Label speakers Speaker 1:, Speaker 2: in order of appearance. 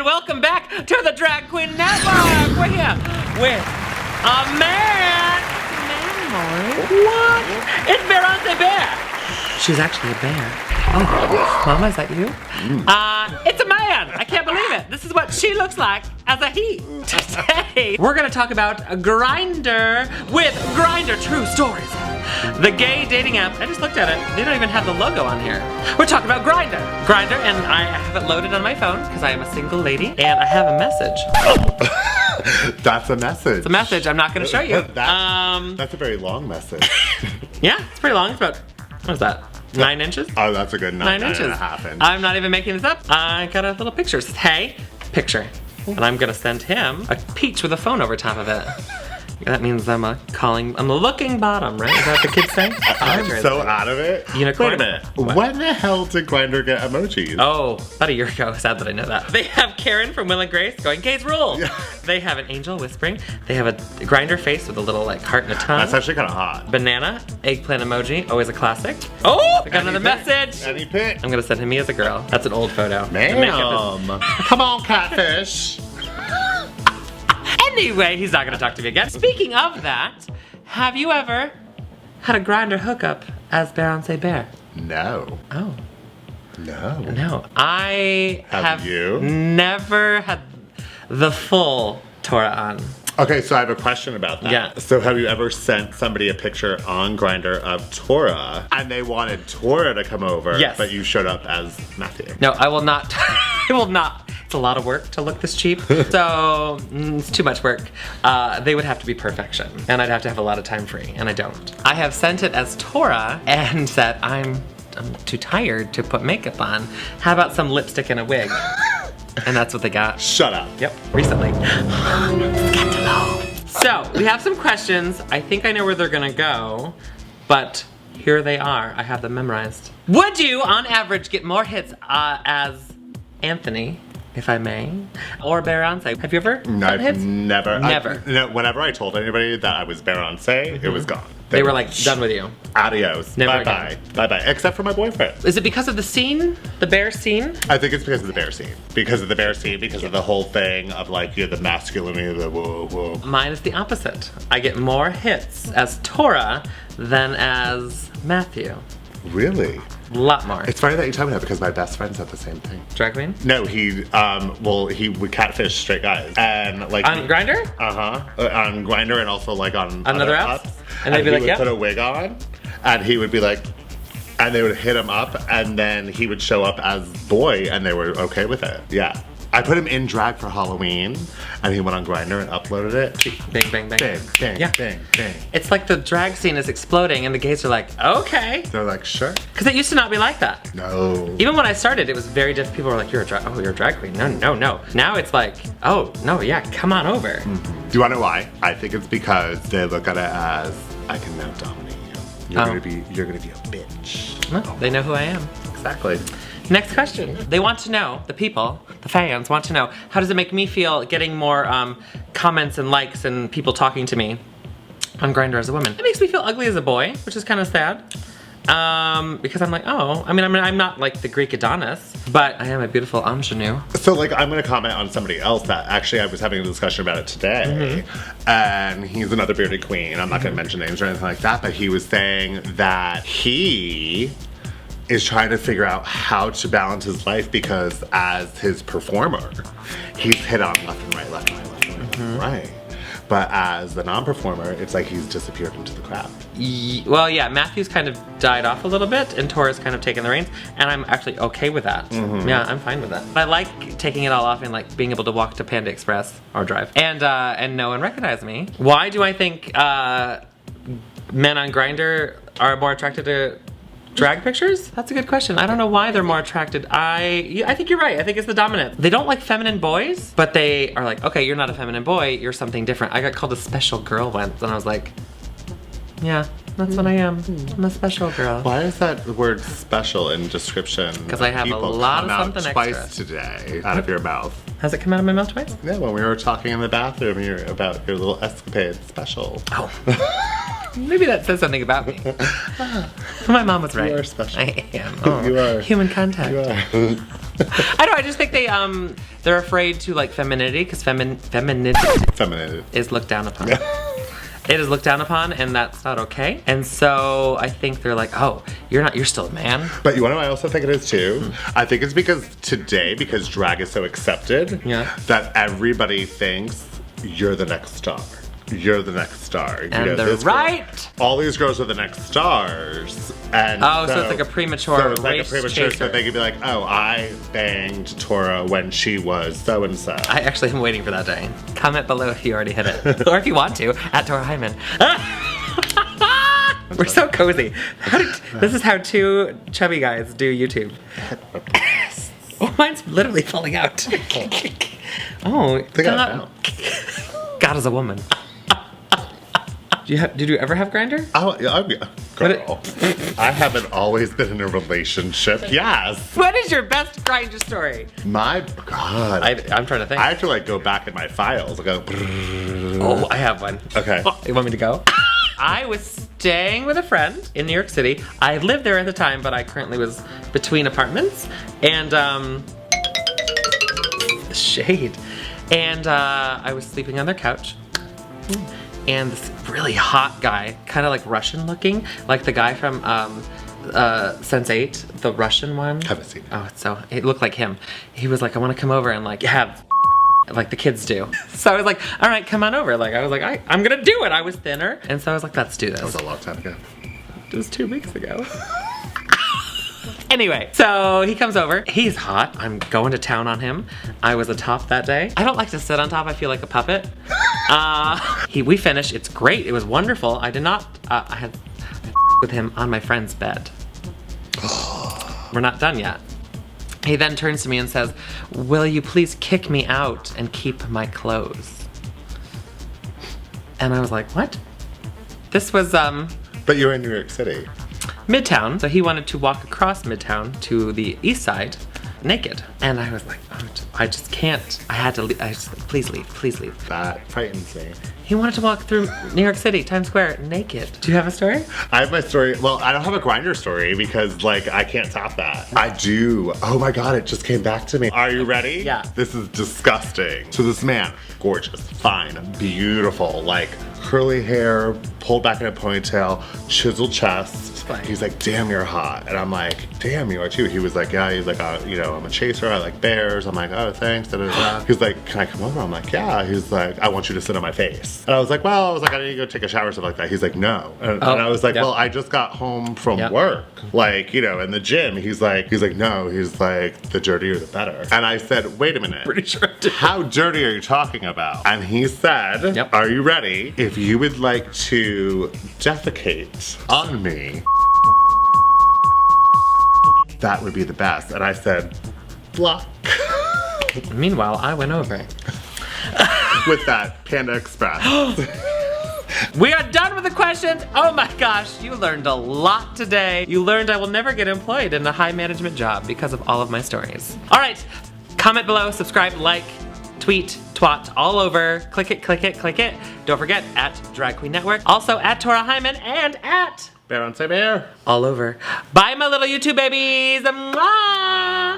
Speaker 1: and welcome back to the Drag Queen Network. We're here with a man. What? It's Bearonce Bear. She's actually a bear. Oh, Mama, is that you? It's a man. I can't believe it. This is what she looks like as a he. Today, we're gonna talk about Grindr with Grindr True Stories. The gay dating app. I just looked at it. They don't even have the logo on here. We're talking about Grindr. Grindr, and I have it loaded on my phone because I am a single lady, and I have a message.
Speaker 2: That's a message.
Speaker 1: It's a message. I'm not gonna show you.
Speaker 2: That's a very long message.
Speaker 1: Yeah, it's pretty long. It's about, what is that? 9 inches?
Speaker 2: Oh, that's a good 9
Speaker 1: inches.
Speaker 2: and a half inch.
Speaker 1: I'm not even making this up. I got a little picture. It says, hey, picture. And I'm gonna send him a peach with a phone over top of it. That means I'm I'm a looking bottom, right? Is that what the kids say?
Speaker 2: I'm so out of it.
Speaker 1: Unicorn.
Speaker 2: Wait a minute.
Speaker 1: What?
Speaker 2: When the hell did Grindr get emojis?
Speaker 1: Oh, about a year ago. Sad that I know that. They have Karen from Will and Grace going, gays rule.
Speaker 2: Yeah.
Speaker 1: They have an angel whispering. They have a Grindr face with a little like heart and a tongue.
Speaker 2: That's actually kind of hot.
Speaker 1: Banana, eggplant emoji, always a classic. Oh, I got another message.
Speaker 2: Any pic?
Speaker 1: I'm gonna send him me as a girl. That's an old photo.
Speaker 2: Ma'am. Come on, catfish.
Speaker 1: Anyway, he's not gonna talk to me again. Speaking of that, have you ever had a Grindr hookup as Bearonce Bear?
Speaker 2: No.
Speaker 1: Oh.
Speaker 2: No.
Speaker 1: I have
Speaker 2: you?
Speaker 1: never had the full Tora on.
Speaker 2: Okay, so I have a question about that.
Speaker 1: Yeah.
Speaker 2: So have you ever sent somebody a picture on Grindr of Tora and they wanted Tora to come over,
Speaker 1: Yes.
Speaker 2: but you showed up as Matthew?
Speaker 1: No, I will not. I will not. It's a lot of work to look this cheap. So it's too much work. They would have to be perfection. And I'd have to have a lot of time free, and I don't. I have sent it as Tora and said, I'm too tired to put makeup on. How about some lipstick and a wig? And that's what they got.
Speaker 2: Shut up.
Speaker 1: Yep, recently. So, we have some questions. I think I know where they're gonna go, but here they are. I have them memorized. Would you, on average, get more hits as Anthony, if I may, or Bearonce? Have you ever
Speaker 2: No,
Speaker 1: gotten
Speaker 2: I've
Speaker 1: hits?
Speaker 2: never.
Speaker 1: Never.
Speaker 2: No, whenever I told anybody that I was Bearonce, it was gone.
Speaker 1: They were like, done with you.
Speaker 2: Adios.
Speaker 1: Never
Speaker 2: Bye-bye.
Speaker 1: again.
Speaker 2: Bye-bye. Except for my boyfriend.
Speaker 1: Is it because of the scene? The bear scene?
Speaker 2: I think it's because of the bear scene. Because of the bear scene, because of the whole thing of like, the masculinity, the whoa, whoa.
Speaker 1: Mine is the opposite. I get more hits as Tora than as Matthew.
Speaker 2: Really?
Speaker 1: A lot more.
Speaker 2: It's funny that you tell me that because my best friend said the same thing.
Speaker 1: Drag queen?
Speaker 2: No, he would catfish straight guys. And like.
Speaker 1: On Grindr?
Speaker 2: On Grindr and also like on
Speaker 1: other
Speaker 2: other
Speaker 1: apps? And they'd be
Speaker 2: he
Speaker 1: like,
Speaker 2: would
Speaker 1: yeah.
Speaker 2: put a wig on and he would be like, and they would hit him up and then he would show up as boy and they were okay with it. Yeah. I put him in drag for Halloween and he went on Grindr and uploaded it.
Speaker 1: Bang, bang, bang.
Speaker 2: Bang, bang,
Speaker 1: Yeah.
Speaker 2: bang, bang.
Speaker 1: It's like the drag scene is exploding and the gays are like, okay.
Speaker 2: They're like, sure.
Speaker 1: Because it used to not be like that.
Speaker 2: No.
Speaker 1: Even when I started, it was very different. People were like, you're a drag queen. No. Now it's like, oh, no, yeah, come on over.
Speaker 2: Mm-hmm. Do you want to know why? I think it's because they look at it as, I can now dominate you. You're gonna be a bitch.
Speaker 1: Well, they know who I am.
Speaker 2: Exactly.
Speaker 1: Next question. They want to know, the people, the fans want to know, how does it make me feel getting more comments and likes and people talking to me on Grindr as a woman? It makes me feel ugly as a boy, which is kind of sad. Because I'm like, oh, I'm not like the Greek Adonis, but I am a beautiful ingenue.
Speaker 2: So like, I'm gonna comment on somebody else that actually I was having a discussion about it today, and he's another bearded queen. I'm not gonna mention names or anything like that, but he was saying that he is trying to figure out how to balance his life because as his performer, he's hit on left and right, left and right, left and right, left and right. But as the non-performer, it's like he's disappeared into the crowd.
Speaker 1: Well, yeah, Matthew's kind of died off a little bit, and Tora's kind of taken the reins, and I'm actually okay with that. Yeah, I'm fine with that. But I like taking it all off and like being able to walk to Panda Express or drive and no one recognize me. Why do I think men on Grindr are more attracted to drag pictures? That's a good question. I don't know why they're more attracted. I think you're right. I think it's the dominant. They don't like feminine boys, but they are like, okay, you're not a feminine boy, you're something different. I got called a special girl once, and I was like, yeah, that's what I am. I'm a special girl.
Speaker 2: Why is that word special in description?
Speaker 1: Because I have a lot of something
Speaker 2: twice
Speaker 1: extra.
Speaker 2: today out of your mouth.
Speaker 1: Has it come out of my mouth twice?
Speaker 2: Yeah, when we were talking in the bathroom about your little escapade special.
Speaker 1: Oh. Maybe that says something about me. My mom was right.
Speaker 2: You are special.
Speaker 1: I am. Oh,
Speaker 2: You are.
Speaker 1: Human contact.
Speaker 2: You are.
Speaker 1: I don't know, I just think they're afraid to like femininity, because femininity is looked down upon. It is looked down upon, and that's not okay. And so I think they're like, oh, you're still a man.
Speaker 2: But you know what I also think it is too? I think it's because drag is so accepted, that everybody thinks you're the next star. You're the next star.
Speaker 1: And they're right.
Speaker 2: All these girls are the next stars. And
Speaker 1: so it's like a premature race chaser.
Speaker 2: So they could be like, oh, I banged Tora when she was so-and-so.
Speaker 1: I actually am waiting for that day. Comment below if you already hit it. Or if you want to, at Tora Himan. We're so cozy. This is how two chubby guys do YouTube. Oh, mine's literally falling out. Oh, God. God is a woman. Did you ever have Grindr?
Speaker 2: Oh, yeah, girl. I haven't always been in a relationship. Yes.
Speaker 1: What is your best Grindr story?
Speaker 2: My God.
Speaker 1: I'm trying to think.
Speaker 2: I have to like go back in my files. I go.
Speaker 1: Oh, I have one.
Speaker 2: Okay.
Speaker 1: Oh, you want me to go? I was staying with a friend in New York City. I lived there at the time, but I currently was between apartments. And, shade. And I was sleeping on their couch. And this really hot guy, kind of like Russian looking, like the guy from Sense8, the Russian one.
Speaker 2: Haven't seen it.
Speaker 1: Oh, it looked like him. He was like, I want to come over and like have like the kids do. So I was like, all right, come on over. Like I was like, I'm gonna do it. I was thinner, and so I was like, let's do this.
Speaker 2: That was a long time ago.
Speaker 1: It was 2 weeks ago. Anyway, so he comes over. He's hot. I'm going to town on him. I was atop that day. I don't like to sit on top. I feel like a puppet. We finished. It's great. It was wonderful. I did not. I had with him on my friend's bed. We're not done yet. He then turns to me and says, "Will you please kick me out and keep my clothes?" And I was like, "What?" This was
Speaker 2: But you were in New York City.
Speaker 1: Midtown, so he wanted to walk across Midtown to the east side naked. And I was like, oh, I just can't. I had to leave. Please leave, please leave.
Speaker 2: That frightens me.
Speaker 1: He wanted to walk through New York City, Times Square, naked. Do you have a story?
Speaker 2: I have my story. Well, I don't have a Grindr story because like I can't top that. I do. Oh my God, it just came back to me. Are you ready?
Speaker 1: Yeah.
Speaker 2: This is disgusting. So this man, gorgeous, fine, beautiful, like curly hair, pulled back in a ponytail, chiseled chest. He's like, damn, you're hot. And I'm like, damn, you are too. He was like, yeah, he's like, I'm a chaser, I like bears. I'm like, oh, thanks, da, da, da. He's like, can I come over? I'm like, yeah. He's like, I want you to sit on my face. And I was like, I need to go take a shower, stuff like that. He's like, no. And I was like, well, I just got home from work. Like, in the gym. He's like, no. He's like, the dirtier the better. And I said, wait a minute.
Speaker 1: Pretty sure I did.
Speaker 2: How dirty are you talking about? And he said, are you ready? If you would like to defecate on me, that would be the best. And I said, block.
Speaker 1: Meanwhile, I went over.
Speaker 2: With that Panda Express.
Speaker 1: We are done with the questions. Oh my gosh, you learned a lot today. You learned I will never get employed in a high management job because of all of my stories. All right, comment below, subscribe, like, tweet, twat, all over. Click it, click it, click it. Don't forget, at Drag Queen Network. Also at Tora Himan and at
Speaker 2: Bearonce Bear.
Speaker 1: all over. Bye, my little YouTube babies. Mwah!